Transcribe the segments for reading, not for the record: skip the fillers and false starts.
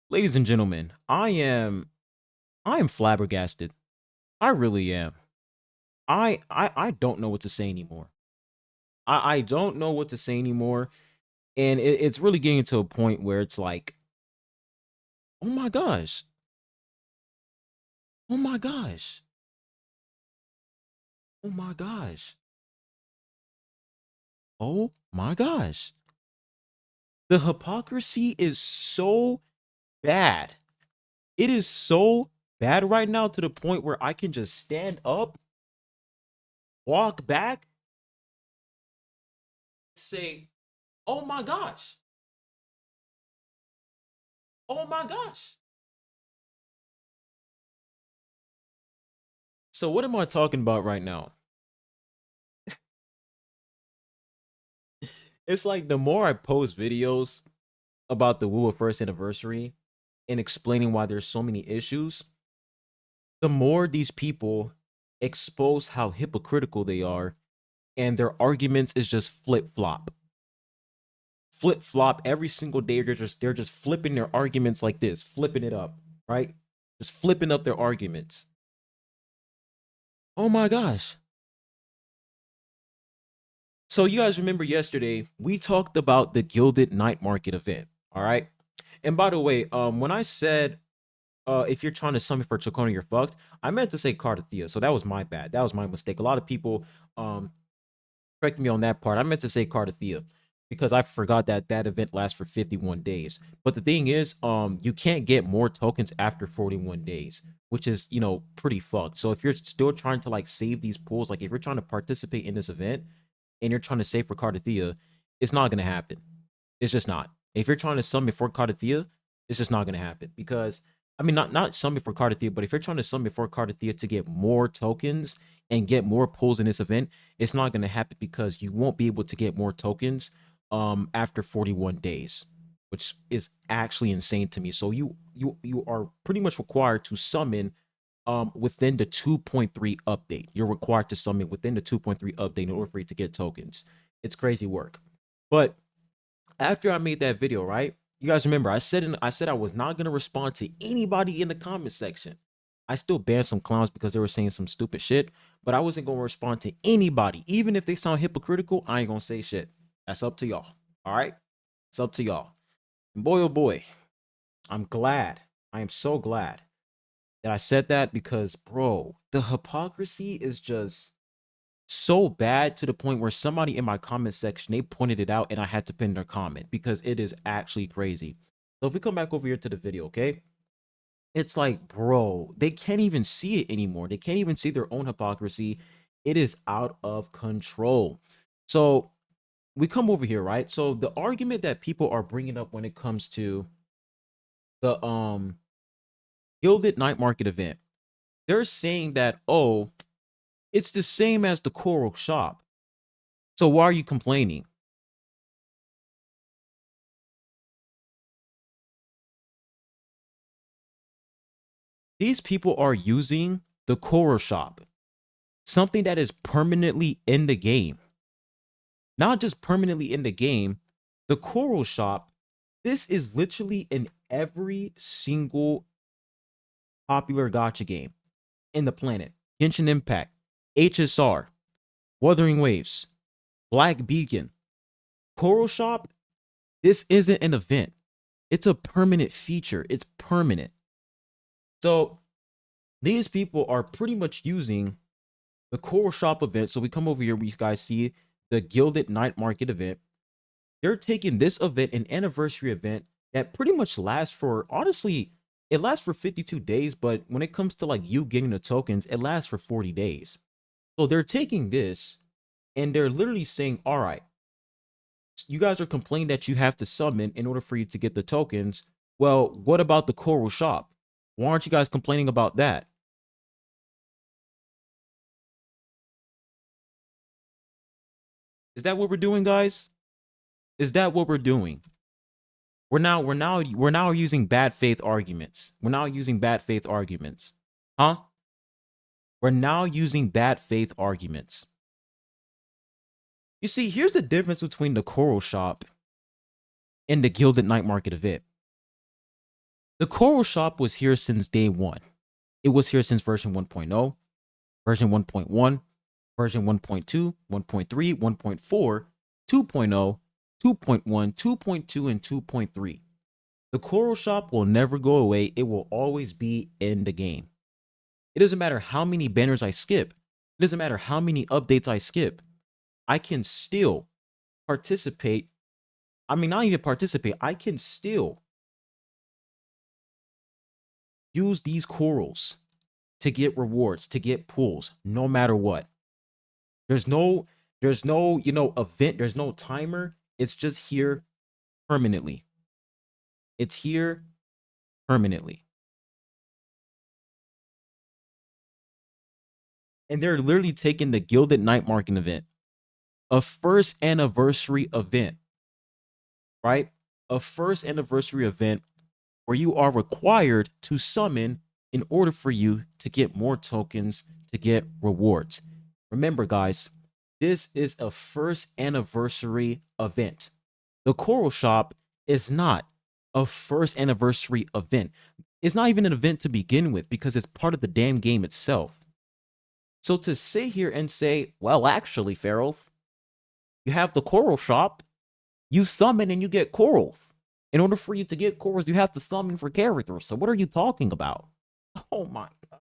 Ladies and gentlemen, I am flabbergasted. I really am. I don't know what to say anymore. I don't know what to say anymore. And it's really getting to a point where it's like, oh my gosh. Oh my gosh. Oh my gosh. Oh my gosh. The hypocrisy is so bad. It is so bad right now to the point where I can just stand up, walk back, say, oh my gosh. Oh my gosh. So what am I talking about right now? It's like the more I post videos about the Woo first anniversary and explaining why there's so many issues, the more these people expose how hypocritical they are, and their arguments is just flip flop. Flip flop every single day. They're just flipping their arguments like this, flipping it up, right? Just flipping up their arguments. Oh my gosh. So you guys remember yesterday we talked about the Gilded Nightmarket event, all right? And by the way, when I said if you're trying to summon for Chacona, you're fucked, I meant to say Cardathea, so that was my bad. That was my mistake. A lot of people correct me on that part. I meant to say Cardathea because I forgot that that event lasts for 51 days. But the thing is, you can't get more tokens after 41 days, which is, pretty fucked. So if you're still trying to like save these pools, like if you're trying to participate in this event and you're trying to save for Cardathea, it's not gonna happen. It's just not. If you're trying to summon for Cardathea, it's just not gonna happen because I mean not summon for Cardathea, but if you're trying to summon for Cardathea to get more tokens and get more pulls in this event, it's not gonna happen because you won't be able to get more tokens after 41 days, which is actually insane to me. So you are pretty much required to summon within the 2.3 update. You're required to summon within the 2.3 update in order for you to get tokens. It's crazy work. But after I made that video, right? You guys remember I said I was not gonna respond to anybody in the comment section. I still banned some clowns because they were saying some stupid shit, but I wasn't gonna respond to anybody, even if they sound hypocritical. I ain't gonna say shit. That's up to y'all. All right, it's up to y'all. And boy, oh boy, I'm glad. I am so glad that I said that because, bro, the hypocrisy is just so bad to the point where somebody in my comment section they pointed it out and I had to pin their comment because it is actually crazy. So if we come back over here to the video, okay? It's like, bro, they can't even see it anymore. They can't even see their own hypocrisy. It is out of control. So we come over here, right? So the argument that people are bringing up when it comes to the Gilded Nightmarket event, they're saying that, oh, it's the same as the Coral Shop. So why are you complaining? These people are using the Coral Shop, something that is permanently in the game. Not just permanently in the game, the Coral Shop, this is literally in every single popular gacha game in the planet. Genshin Impact, HSR, Wuthering Waves, Black Beacon, Coral Shop, this isn't an event. It's a permanent feature. It's permanent. So these people are pretty much using the Coral Shop event. So we come over here, we guys see the Gilded Nightmarket event. They're taking this event, an anniversary event that pretty much lasts for, honestly, it lasts for 52 days, but when it comes to like you getting the tokens, it lasts for 40 days. So they're taking this and they're literally saying, all right, you guys are complaining that you have to summon in order for you to get the tokens. Well, what about the Coral Shop? Why aren't you guys complaining about that? Is that what we're doing, guys? Is that what we're doing? We're now using bad faith arguments. We're now using bad faith arguments. Huh? We're now using bad faith arguments. You see, here's the difference between the Coral Shop and the Gilded Nightmarket event. The Coral Shop was here since day one. It was here since version 1.0, version 1.1, version 1.2, 1.3, 1.4, 2.0, 2.1, 2.2, and 2.3. The Coral Shop will never go away. It will always be in the game. It doesn't matter how many banners I skip. It doesn't matter how many updates I skip. I can still participate. I mean, not even participate. I can still use these corals to get rewards, to get pulls, no matter what. There's no, event. There's no timer. It's just here permanently. It's here permanently. And they're literally taking the Gilded Nightmarket event, a first anniversary event, right? A first anniversary event where you are required to summon in order for you to get more tokens to get rewards. Remember, guys, this is a first anniversary event. The Coral Shop is not a first anniversary event. It's not even an event to begin with because it's part of the damn game itself. So to sit here and say, well, actually, Faros, you have the Coral Shop, you summon and you get corals. In order for you to get corals, you have to summon for characters. So what are you talking about? Oh my god.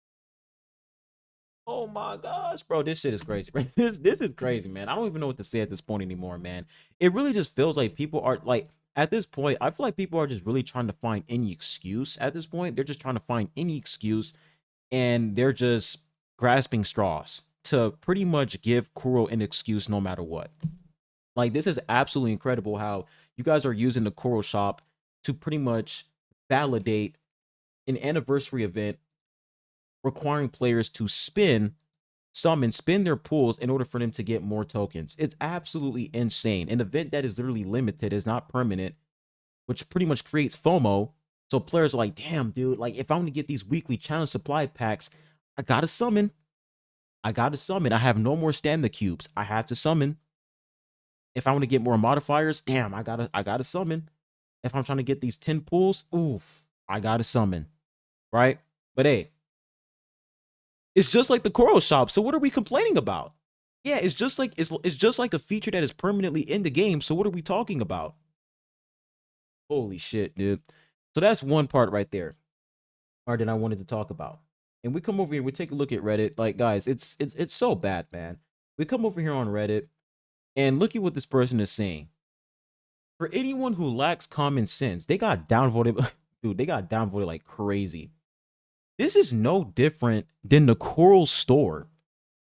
Oh my gosh, bro. This shit is crazy. This is crazy, man. I don't even know what to say at this point anymore, man. It really just feels like people are like, at this point, I feel like people are just really trying to find any excuse at this point. They're just trying to find any excuse and they're just grasping straws to pretty much give Kuro an excuse no matter what. Like, this is absolutely incredible how you guys are using the Coral Shop to pretty much validate an anniversary event requiring players to spin their pools in order for them to get more tokens. It's absolutely insane. An event that is literally limited, is not permanent, which pretty much creates FOMO. So players are like, damn, dude, like if I want to get these weekly challenge supply packs, I gotta summon. I have no more stamina cubes. I have to summon. If I want to get more modifiers, damn, I gotta summon. If I'm trying to get these 10 pulls, oof, I gotta summon. Right? But hey, it's just like the Coral Shop. So what are we complaining about? Yeah, it's just like it's just like a feature that is permanently in the game. So what are we talking about? Holy shit, dude. So that's one part right there. Or that I wanted to talk about. And we come over here, we take a look at Reddit. Like, guys, it's so bad, man. We come over here on Reddit and look at what this person is saying. For anyone who lacks common sense, they got downvoted. Dude, they got downvoted like crazy. This is no different than the Coral Store.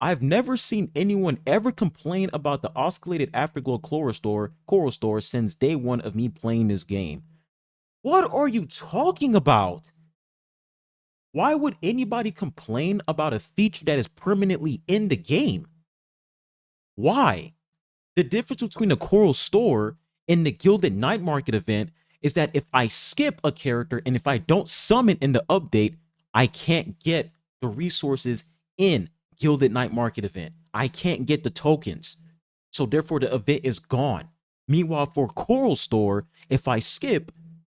I've never seen anyone ever complain about the oscillated Afterglow Coral Store since day one of me playing this game. What are you talking about? Why would anybody complain about a feature that is permanently in the game? Why? The difference between the Coral Store and the Gilded Nightmarket event is that if I skip a character and if I don't summon in the update, I can't get the resources in Gilded Nightmarket event. I can't get the tokens. So therefore the event is gone. Meanwhile, for Coral Store, if I skip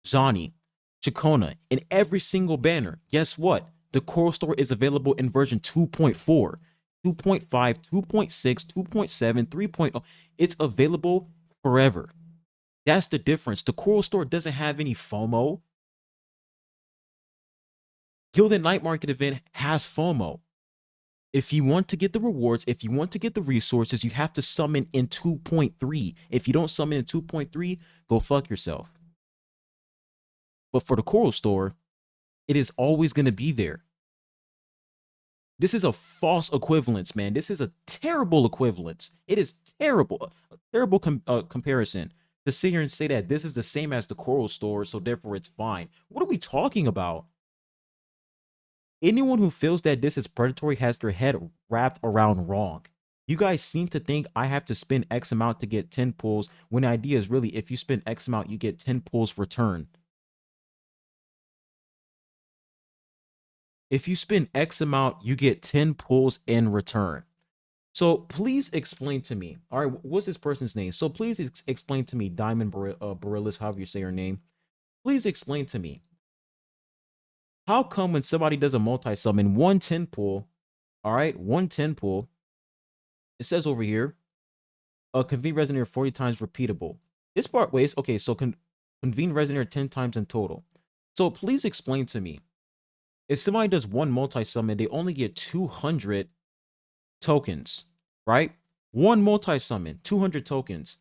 Zani, Chacona, in every single banner, guess what? The Coral Store is available in version 2.4. 2.5, 2.6, 2.7, 3.0. It's available forever. That's the difference. The Coral Store doesn't have any FOMO. Gilded Nightmarket event has FOMO. If you want to get the rewards, if you want to get the resources, you have to summon in 2.3. If you don't summon in 2.3, go fuck yourself. But for the Coral Store, it is always going to be there. This is a false equivalence, man. This is a terrible equivalence. It is terrible, a terrible comparison to sit here and say that this is the same as the Coral Store, so therefore it's fine. What are we talking about? Anyone who feels that this is predatory has their head wrapped around wrong. You guys seem to think I have to spend X amount to get 10 pulls, when the idea is really if you spend X amount, you get 10 pulls return. If you spend X amount, you get 10 pulls in return. So please explain to me. All right, what's this person's name? So please explain to me, Diamond Barillas, however you say her name. Please explain to me. How come when somebody does a multi-summon, 110 pull, all right, 110 pull, it says over here, convene resonator 40 times repeatable. This part ways, okay, so convene resonator 10 times in total. So please explain to me, if somebody does one multi-summon, they only get 200 tokens, right? One multi-summon, 200 tokens.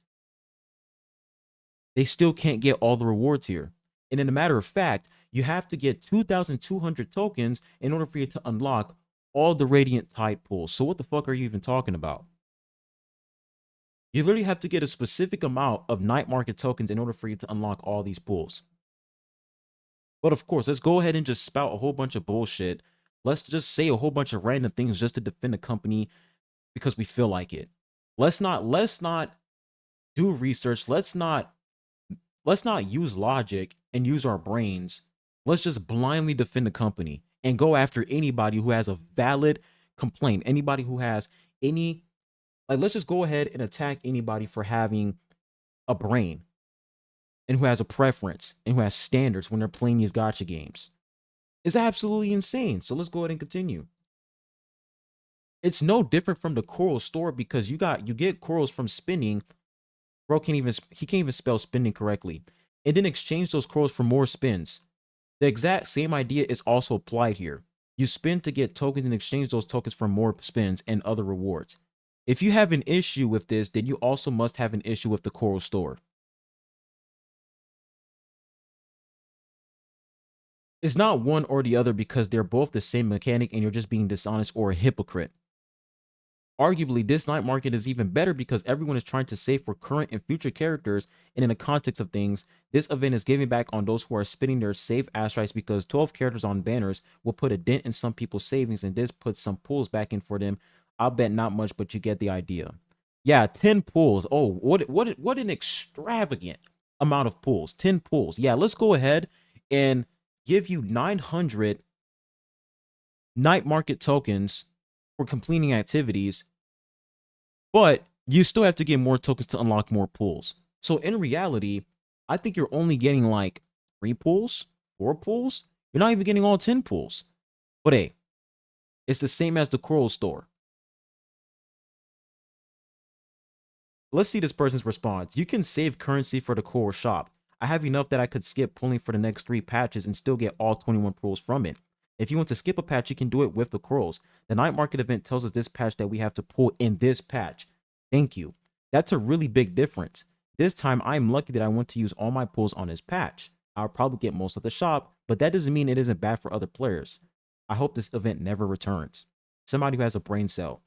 They still can't get all the rewards here. And in a matter of fact, you have to get 2,200 tokens in order for you to unlock all the Radiant Tide pools. So what the fuck are you even talking about? You literally have to get a specific amount of night market tokens in order for you to unlock all these pools. But of course, let's go ahead and just spout a whole bunch of bullshit. Let's just say a whole bunch of random things just to defend the company because we feel like it. Let's not do research. Let's not use logic and use our brains. Let's just blindly defend the company and go after anybody who has a valid complaint. Anybody who has any, like, let's just go ahead and attack anybody for having a brain and who has a preference and who has standards when they're playing these gacha games. It's absolutely insane. So let's go ahead and continue. It's no different from the coral store because you get corals from spinning. Bro can't even spell spinning correctly. And then exchange those corals for more spins. The exact same idea is also applied here. You spin to get tokens and exchange those tokens for more spins and other rewards. If you have an issue with this, then you also must have an issue with the coral store. It's not one or the other because they're both the same mechanic and you're just being dishonest or a hypocrite. Arguably, this night market is even better because everyone is trying to save for current and future characters, and in the context of things, this event is giving back on those who are spending their save astrites because 12 characters on banners will put a dent in some people's savings, and this puts some pulls back in for them. I'll bet not much, but you get the idea. Yeah, 10 pulls. Oh, what an extravagant amount of pulls. 10 pulls. Yeah, let's go ahead and give you 900 night market tokens for completing activities, but you still have to get more tokens to unlock more pools. So in reality, I think you're only getting like 3 pools, 4 pools. You're not even getting all 10 pools. But hey, it's the same as the Coral store. Let's see this person's response. You can save currency for the Coral shop. I have enough that I could skip pulling for the next 3 patches and still get all 21 pools from it. If you want to skip a patch, you can do it with the corals. The night market event tells us this patch that we have to pull in this patch. Thank you. That's a really big difference. This time, I'm lucky that I want to use all my pulls on this patch. I'll probably get most of the shop, but that doesn't mean it isn't bad for other players. I hope this event never returns. Somebody who has a brain cell.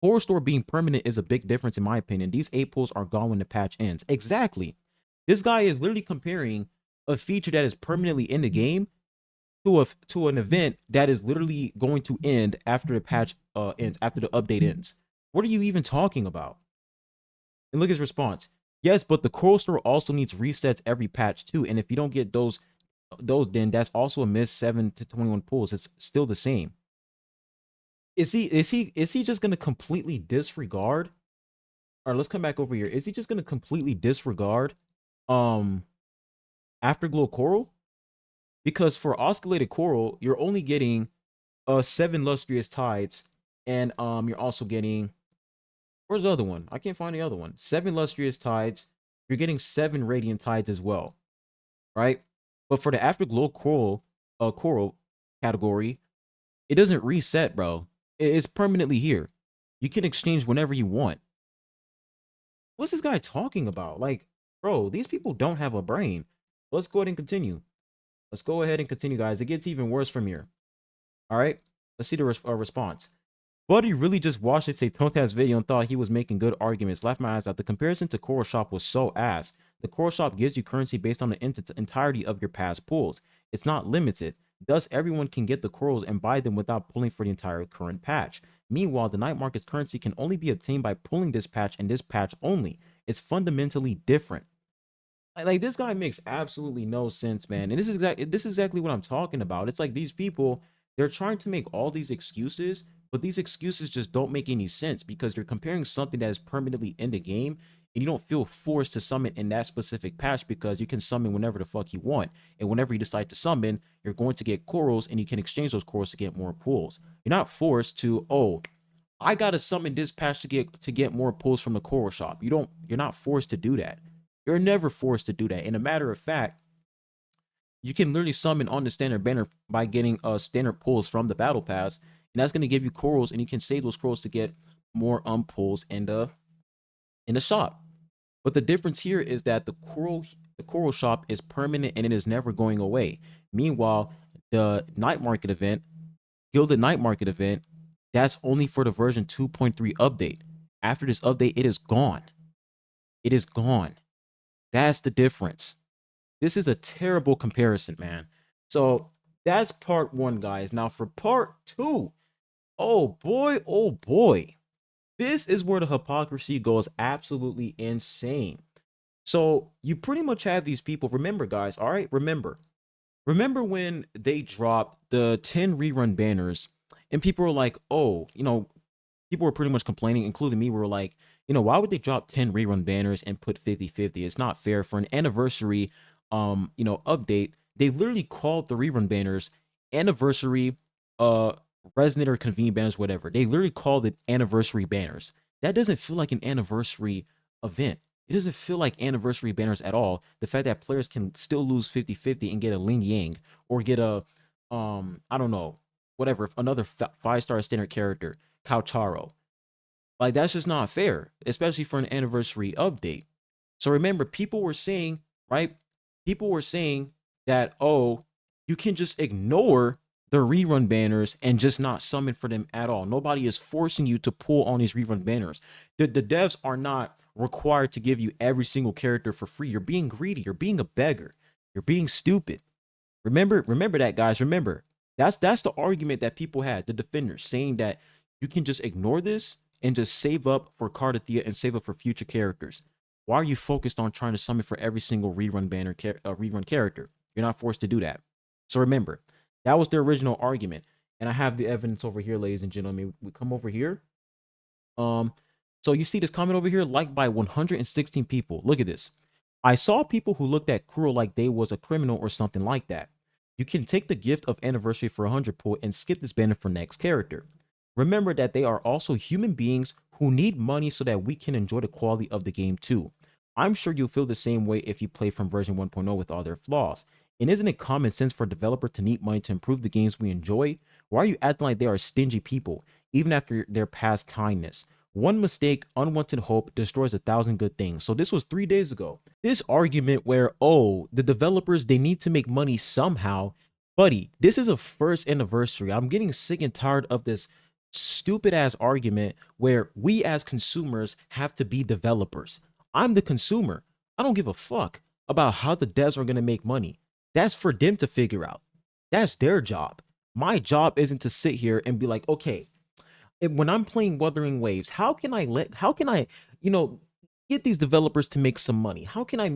Horror store being permanent is a big difference in my opinion. These 8 pulls are gone when the patch ends. Exactly. This guy is literally comparing a feature that is permanently in the game to an event that is literally going to end after the patch ends, after the update ends. What are you even talking about? And look at his response. Yes, but the Coral Store also needs resets every patch too. And if you don't get those, then that's also a miss 7 to 21 pulls. It's still the same. Is he just gonna completely disregard? All right, let's come back over here. Is he just gonna completely disregard Afterglow Coral? Because for oscillated coral, you're only getting 7 lustrous tides, and you're also getting, where's the other one? I can't find the other one. 7 lustrous tides. You're getting 7 radiant tides as well, right? But for the afterglow coral category, it doesn't reset, bro. It's permanently here. You can exchange whenever you want. What's this guy talking about? Like, bro, these people don't have a brain. Let's go ahead and continue. Let's go ahead and continue, guys. It gets even worse from here. All right, let's see the response. Buddy really just watched it say Tonta's video and thought he was making good arguments. Laughed my eyes out. The comparison to Coral Shop was so ass. The Coral Shop gives you currency based on the entirety of your past pulls. It's not limited. Thus, everyone can get the corals and buy them without pulling for the entire current patch. Meanwhile, the night market's currency can only be obtained by pulling this patch and this patch only. It's fundamentally different. Like this guy makes absolutely no sense, man. And this is exactly what I'm talking about. It's like these people, they're trying to make all these excuses, but these excuses just don't make any sense because you're comparing something that is permanently in the game and you don't feel forced to summon in that specific patch because you can summon whenever the fuck you want. And whenever you decide to summon, you're going to get corals and you can exchange those corals to get more pulls. You're not forced to, oh, I gotta summon this patch to get more pulls from the coral shop. You're not forced to do that. You're never forced to do that. And a matter of fact, you can literally summon on the standard banner by getting standard pulls from the battle pass, and that's gonna give you corals, and you can save those corals to get more pulls in the shop. But the difference here is that the coral shop is permanent and it is never going away. Meanwhile, the night market event, Gilded Nightmarket event, that's only for the version 2.3 update. After this update, it is gone. It is gone. That's the difference. This is a terrible comparison, man. So that's part one, guys. Now for part two, oh boy, oh boy. This is where the hypocrisy goes absolutely insane. So you pretty much have these people. Remember, guys, all right? Remember when they dropped the 10 rerun banners and people were like, oh, people were pretty much complaining, including me. We were like, why would they drop 10 rerun banners and put 50-50? It's not fair for an anniversary update. They literally called the rerun banners anniversary resonate or convene banners, whatever. They literally called it anniversary banners. That doesn't feel like an anniversary event. It doesn't feel like anniversary banners at all. The fact that players can still lose 50-50 and get a Ling Yang or get a I don't know, whatever, another 5-star standard character, Kaucharo. Like, that's just not fair, especially for an anniversary update. So remember, people were saying, right? People were saying that, oh, you can just ignore the rerun banners and just not summon for them at all. Nobody is forcing you to pull on these rerun banners. The devs are not required to give you every single character for free. You're being greedy. You're being a beggar. You're being stupid. Remember that, guys. Remember, that's the argument that people had, the defenders, saying that you can just ignore this and just save up for Cardathea and save up for future characters. Why are you focused on trying to summon for every single rerun banner rerun character? You're not forced to do that. So remember, that was their original argument. And I have the evidence over here, ladies and gentlemen. We come over here. So you see this comment over here, liked by 116 people. Look at this. I saw people who looked at Kuro like they was a criminal or something like that. You can take the gift of anniversary for 100 pull and skip this banner for next character. Remember that they are also human beings who need money so that we can enjoy the quality of the game too. I'm sure you'll feel the same way if you play from version 1.0 with all their flaws. And isn't it common sense for a developer to need money to improve the games we enjoy? Why are you acting like they are stingy people, even after their past kindness? One mistake, unwanted hope, destroys 1,000 good things. So this was 3 days ago. This argument where, oh, the developers, they need to make money somehow. Buddy, this is a first anniversary. I'm getting sick and tired of this stupid ass argument where we as consumers have to be developers. I'm the consumer. I don't give a fuck about how the devs are going to make money. That's for them to figure out. That's their job. My job isn't to sit here and be like, okay, when I'm playing Wuthering Waves, how can I get these developers to make some money? How can I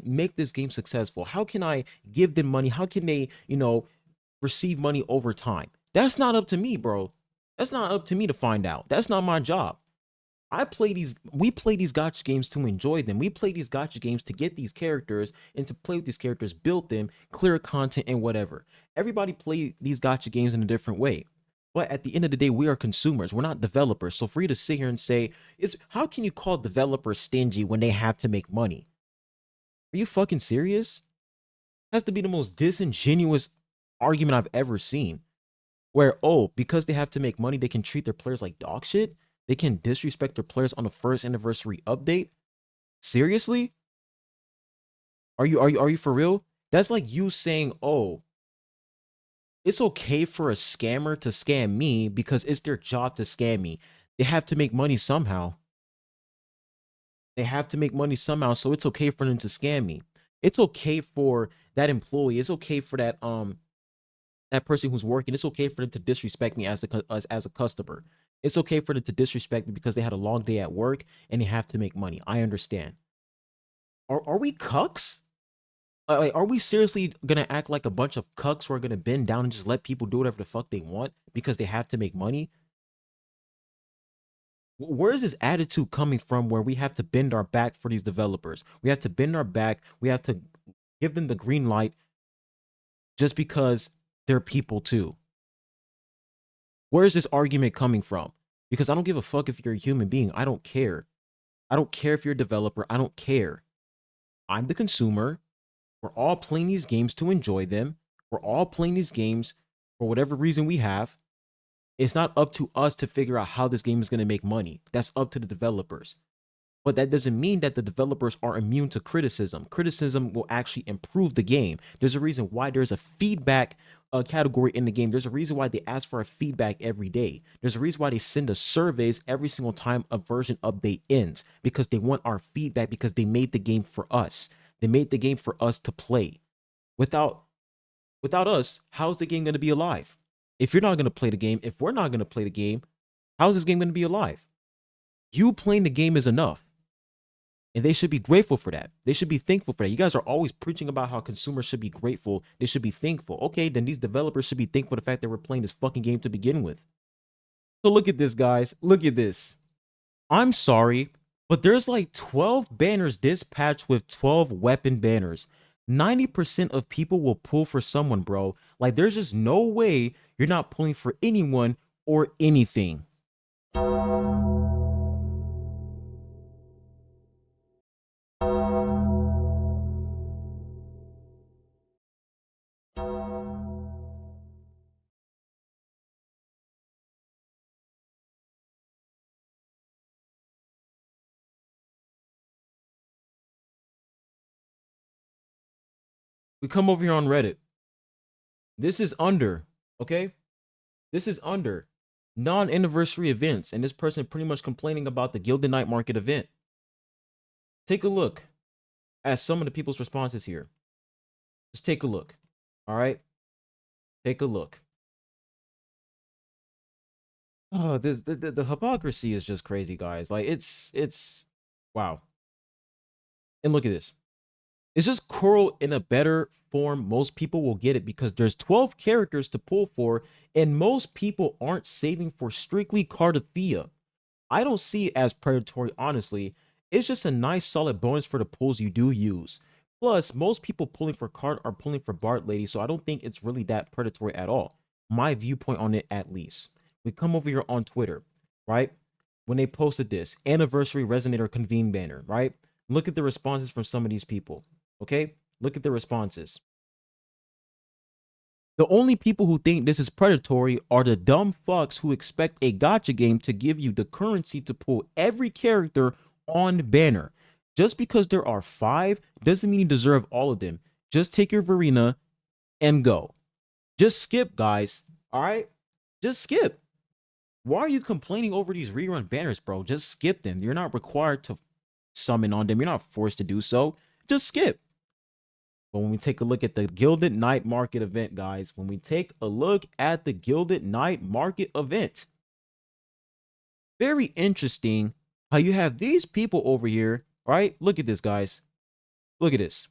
make this game successful? How can I give them money? How can they, receive money over time? That's not up to me, bro. That's not up to me to find out. That's not my job. We play these gacha games to enjoy them. We play these gacha games to get these characters and to play with these characters, build them, clear content and whatever. Everybody play these gacha games in a different way. But at the end of the day, we are consumers. We're not developers. So for you to sit here and say, how can you call developers stingy when they have to make money? Are you fucking serious? Has to be the most disingenuous argument I've ever seen. Where, oh, because they have to make money, they can treat their players like dog shit? They can disrespect their players on the first anniversary update? Seriously? Are you for real? That's like you saying, oh, it's okay for a scammer to scam me because it's their job to scam me. They have to make money somehow. They have to make money somehow, so it's okay for them to scam me. It's okay for that employee. It's okay for that that person who's working. It's okay for them to disrespect me as a customer. It's okay for them to disrespect me because they had a long day at work and they have to make money. I understand. Are we cucks? Like, are we seriously gonna act like a bunch of cucks who are gonna bend down and just let people do whatever the fuck they want because they have to make money? Where is this attitude coming from where we have to bend our back for these developers? We have to bend our back. We have to give them the green light just because they're people too. Where is this argument coming from? Because I don't give a fuck if you're a human being. I don't care. I don't care if you're a developer. I don't care. I'm the consumer. We're all playing these games to enjoy them. We're all playing these games for whatever reason we have. It's not up to us to figure out how this game is going to make money. That's up to the developers. But that doesn't mean that the developers are immune to criticism. Criticism will actually improve the game. There's a reason why there's a feedback category in the game. There's a reason why they ask for a feedback every day. There's a reason why they send us surveys every single time a version update ends, because they want our feedback, because they made the game for us. They made the game for us to play. Without us, how's the game going to be alive? If you're not going to play the game, if we're not going to play the game, how's this game going to be alive? You playing the game is enough. And they should be grateful for that. They should be thankful for that. You guys are always preaching about how consumers should be grateful. They should be thankful. Okay, then these developers should be thankful for the fact that we're playing this fucking game to begin with. So look at this, guys. Look at this. I'm sorry, but there's like 12 banners dispatched with 12 weapon banners. 90% of people will pull for someone, bro. Like, there's just no way you're not pulling for anyone or anything. We come over here on Reddit. This is under, okay? This is under non-anniversary events, and this person pretty much complaining about the Gilded Nightmarket event. Take a look at some of the people's responses here. Just take a look, all right? Take a look. Oh, the hypocrisy is just crazy, guys. Like, it's wow. And look at this. It's just Kuro in a better form. Most people will get it because there's 12 characters to pull for, and most people aren't saving for strictly Cardathea. I don't see it as predatory, honestly. It's just a nice solid bonus for the pulls you do use. Plus, most people pulling for Card are pulling for Bart Lady, so I don't think it's really that predatory at all. My viewpoint on it, at least. We come over here on Twitter, right? When they posted this anniversary resonator convene banner, right? Look at the responses from some of these people. Okay, look at the responses. The only people who think this is predatory are the dumb fucks who expect a gacha game to give you the currency to pull every character on banner. Just because there are 5 doesn't mean you deserve all of them. Just take your Verena and go. Just skip, guys. All right? Just skip. Why are you complaining over these rerun banners, bro? Just skip them. You're not required to summon on them. You're not forced to do so. Just skip. But when we take a look at the Gilded Nightmarket event, guys, when we take a look at the Gilded Nightmarket event, very interesting how you have these people over here, right? Look at this, guys. Look at this.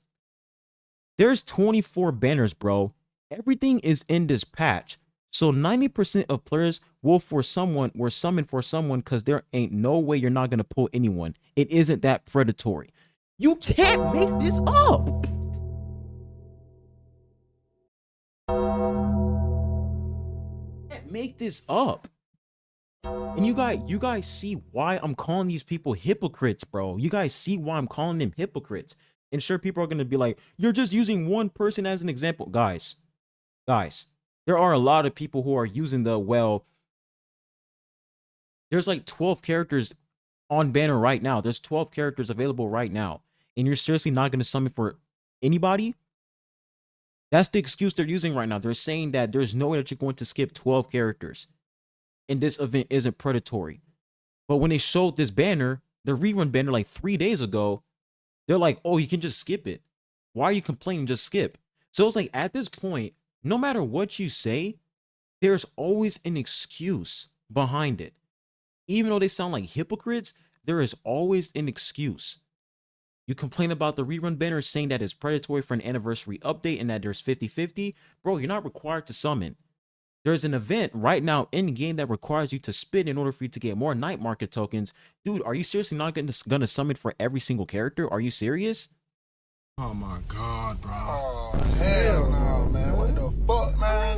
There's 24 banners, bro. Everything is in this patch. So 90% of players will summon for someone because there ain't no way you're not going to pull anyone. It isn't that predatory. You can't make this up. Make this up. And you guys see why I'm calling these people hypocrites, bro. You guys see why I'm calling them hypocrites. And sure, people are going to be like, you're just using one person as an example. Guys, there are a lot of people who are using there's like 12 characters on banner right now. There's 12 characters available right now. And you're seriously not going to summon for anybody? That's the excuse they're using right now. They're saying that there's no way that you're going to skip 12 characters. And this event isn't predatory. But when they showed this banner, the rerun banner like 3 days ago, they're like, oh, you can just skip it. Why are you complaining? Just skip. So it's like, at this point, no matter what you say, there's always an excuse behind it. Even though they sound like hypocrites, there is always an excuse. You complain about the rerun banner saying that it's predatory for an anniversary update and that there's 50-50. Bro, you're not required to summon. There's an event right now in game that requires you to spin in order for you to get more night market tokens. Dude, are you seriously not gonna summon for every single character? Are you serious? Oh my god, bro. Oh, hell no, man. What the fuck, man?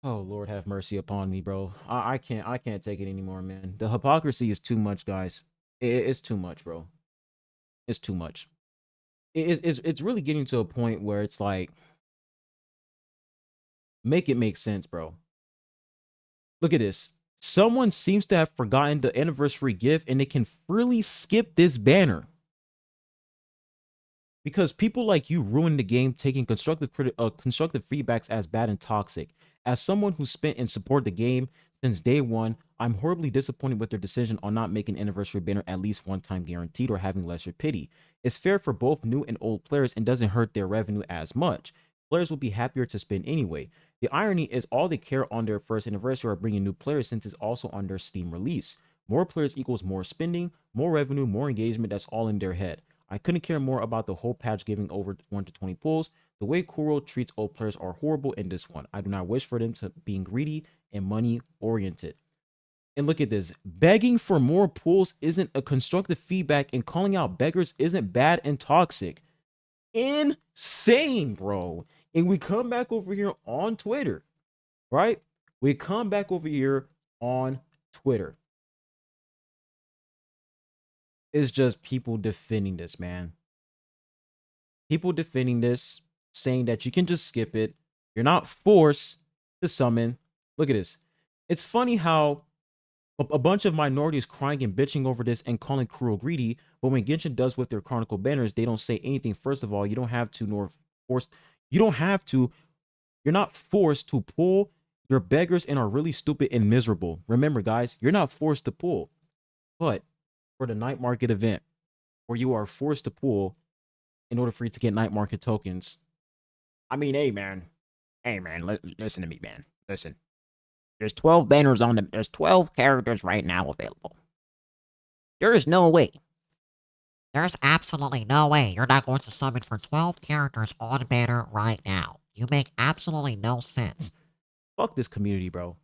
Oh Lord, have mercy upon me, bro. I can't take it anymore, man. The hypocrisy is too much, guys. It's too much, bro. It's too much. It's really getting to a point where it's like, make it make sense, bro. Look at this. Someone seems to have forgotten the anniversary gift and they can freely skip this banner. Because people like you ruin the game, taking constructive feedbacks as bad and toxic. As someone who spent and supported the game since day one, I'm horribly disappointed with their decision on not making anniversary banner at least one time guaranteed or having lesser pity. It's fair for both new and old players and doesn't hurt their revenue as much. Players will be happier to spend anyway. The irony is all they care on their first anniversary are bringing new players since it's also on their Steam release. More players equals more spending, more revenue, more engagement. That's all in their head. I couldn't care more about the whole patch giving over 1 to 20 pulls. The way Kuro treats old players are horrible in this one. I do not wish for them to being greedy and money oriented. And look at this. Begging for more pulls isn't a constructive feedback, and calling out beggars isn't bad and toxic. Insane, bro. And we come back over here on Twitter, right? We come back over here on Twitter. It's just people defending this, man. People defending this, saying that you can just skip it. You're not forced to summon. Look at this. It's funny how a bunch of minorities crying and bitching over this and calling Kuro greedy, but when Genshin does with their Chronicle banners, they don't say anything. First of all, you don't have to, nor forced. You don't have to. You're not forced to pull. You're beggars and are really stupid and miserable. Remember, guys, you're not forced to pull. But for the night market event, where you are forced to pull in order for you to get night market tokens. I mean, hey man, listen to me, man. Listen, there's 12 banners on them. There's 12 characters right now available. There is no way. There's absolutely no way you're not going to summon for 12 characters on banner right now. You make absolutely no sense. Fuck this community, bro.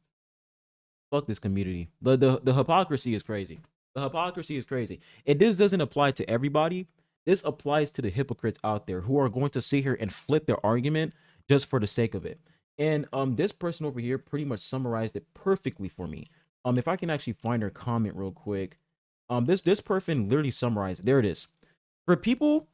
Fuck this community. The hypocrisy is crazy. The hypocrisy is crazy. And this doesn't apply to everybody. This applies to the hypocrites out there who are going to sit here and flip their argument just for the sake of it. And this person over here pretty much summarized it perfectly for me. If I can actually find her comment real quick. This person literally summarized. There it is. For people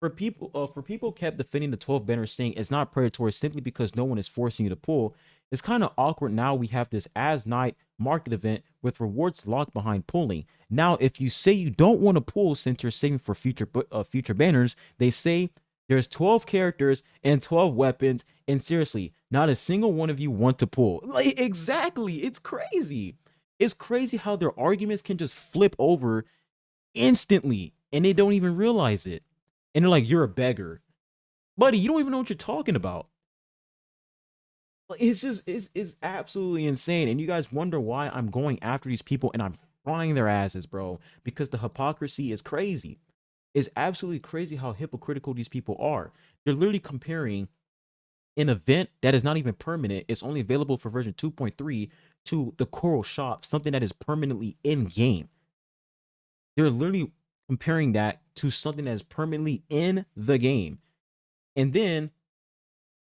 kept defending the 12 banners, saying it's not predatory simply because no one is forcing you to pull. It's kind of awkward now we have this as night market event with rewards locked behind pulling. Now, if you say you don't want to pull since you're saving for future banners, they say there's 12 characters and 12 weapons, and seriously, not a single one of you want to pull. Like, exactly, it's crazy. It's crazy how their arguments can just flip over instantly, and they don't even realize it. And they're like, you're a beggar. Buddy, you don't even know what you're talking about. It's just, it's absolutely insane. And you guys wonder why I'm going after these people and I'm frying their asses, bro. Because the hypocrisy is crazy. It's absolutely crazy how hypocritical these people are. They're literally comparing an event that is not even permanent. It's only available for version 2.3 to the Coral Shop, something that is permanently in game. They're literally comparing that to something that is permanently in the game. And then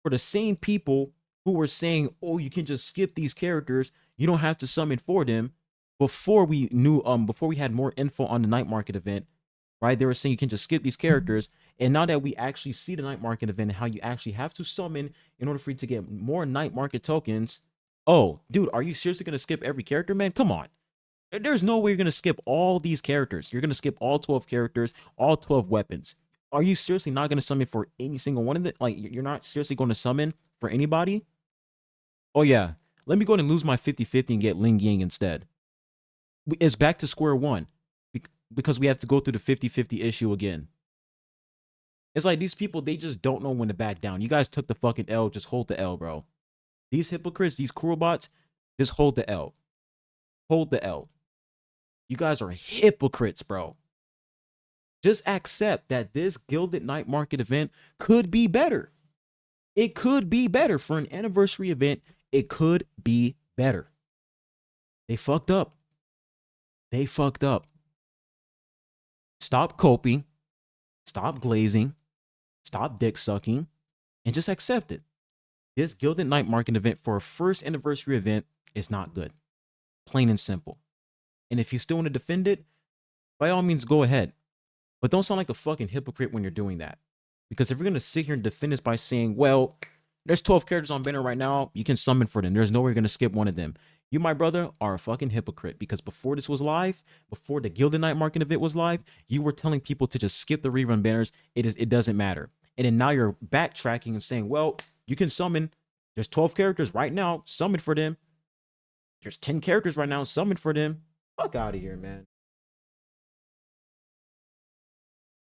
for the same people who were saying, oh, you can just skip these characters, you don't have to summon for them, before we knew, before we had more info on the night market event, right? They were saying you can just skip these characters. And now that we actually see the night market event and how you actually have to summon in order for you to get more night market tokens. Oh, dude, are you seriously going to skip every character, man? Come on. There's no way you're going to skip all these characters. You're going to skip all 12 characters, all 12 weapons. Are you seriously not going to summon for any single one of them? Like, you're not seriously going to summon for anybody? Oh, yeah. Let me go ahead and lose my 50-50 and get Ling Ying instead. It's back to square one because we have to go through the 50-50 issue again. It's like these people, they just don't know when to back down. You guys took the fucking L. Just hold the L, bro. These hypocrites, these Kurobots, just hold the L. Hold the L. You guys are hypocrites, bro. Just accept that this Gilded Nightmarket event could be better. It could be better for an anniversary event. It could be better. They fucked up. They fucked up. Stop coping. Stop glazing. Stop dick sucking. And just accept it. This Gilded Nightmarket event for a first anniversary event is not good. Plain and simple. And if you still want to defend it, by all means, go ahead. But don't sound like a fucking hypocrite when you're doing that. Because if you're going to sit here and defend this by saying, well, there's 12 characters on banner right now, you can summon for them. There's no way you're going to skip one of them. You, my brother, are a fucking hypocrite. Because before this was live, before the Gilded Nightmarket event was live, you were telling people to just skip the rerun banners. It doesn't matter. And then now you're backtracking and saying, well, you can summon. There's 12 characters right now, summon for them. There's 10 characters right now, summon for them. Fuck out of here, man.